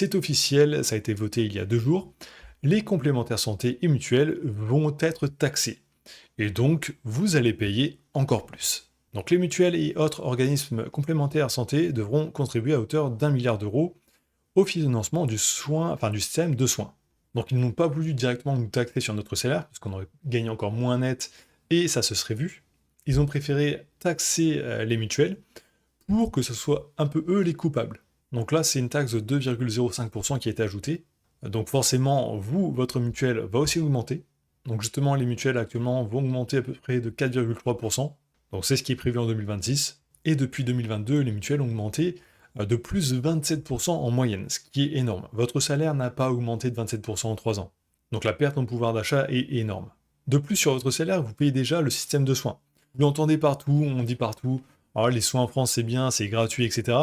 c'est officiel, ça a été voté il y a 2 jours, les complémentaires santé et mutuelles vont être taxés. Et donc, vous allez payer encore plus. Donc les mutuelles et autres organismes complémentaires santé devront contribuer à hauteur d'1 milliard d'euros au financement du système de soins. Donc ils n'ont pas voulu directement nous taxer sur notre salaire, parce qu'on aurait gagné encore moins net, et ça se serait vu. Ils ont préféré taxer les mutuelles, pour que ce soit un peu eux les coupables. Donc là, c'est une taxe de 2,05% qui a été ajoutée. Donc forcément, votre mutuelle va aussi augmenter. Donc justement, les mutuelles actuellement vont augmenter à peu près de 4,3%. Donc c'est ce qui est prévu en 2026. Et depuis 2022, les mutuelles ont augmenté de plus de 27% en moyenne, ce qui est énorme. Votre salaire n'a pas augmenté de 27% en 3 ans. Donc la perte en pouvoir d'achat est énorme. De plus, sur votre salaire, vous payez déjà le système de soins. Vous l'entendez partout, on dit partout, alors les soins en France c'est bien, c'est gratuit, etc.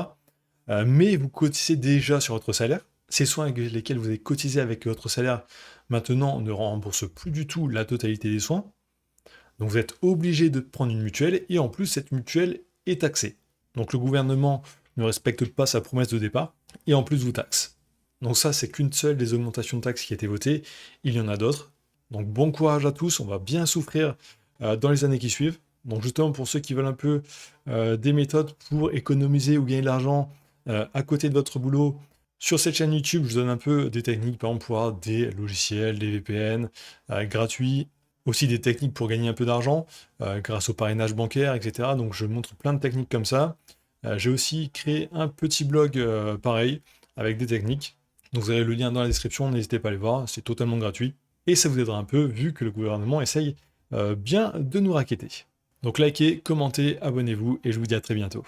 Mais vous cotisez déjà sur votre salaire. Ces soins avec lesquels vous avez cotisé avec votre salaire, maintenant ne remboursent plus du tout la totalité des soins. Donc vous êtes obligé de prendre une mutuelle, et en plus cette mutuelle est taxée. Donc le gouvernement ne respecte pas sa promesse de départ, et en plus vous taxe. Donc ça, c'est qu'une seule des augmentations de taxes qui a été votée, il y en a d'autres. Donc bon courage à tous, on va bien souffrir dans les années qui suivent. Donc justement, pour ceux qui veulent un peu des méthodes pour économiser ou gagner de l'argent à côté de votre boulot, sur cette chaîne YouTube, je vous donne un peu des techniques, par exemple pour avoir des logiciels, des VPN gratuits, aussi des techniques pour gagner un peu d'argent grâce au parrainage bancaire, etc. Donc je montre plein de techniques comme ça. J'ai aussi créé un petit blog pareil, avec des techniques. Donc vous avez le lien dans la description, n'hésitez pas à aller voir, c'est totalement gratuit. Et ça vous aidera un peu, vu que le gouvernement essaye bien de nous racketter. Donc likez, commentez, abonnez-vous, et je vous dis à très bientôt.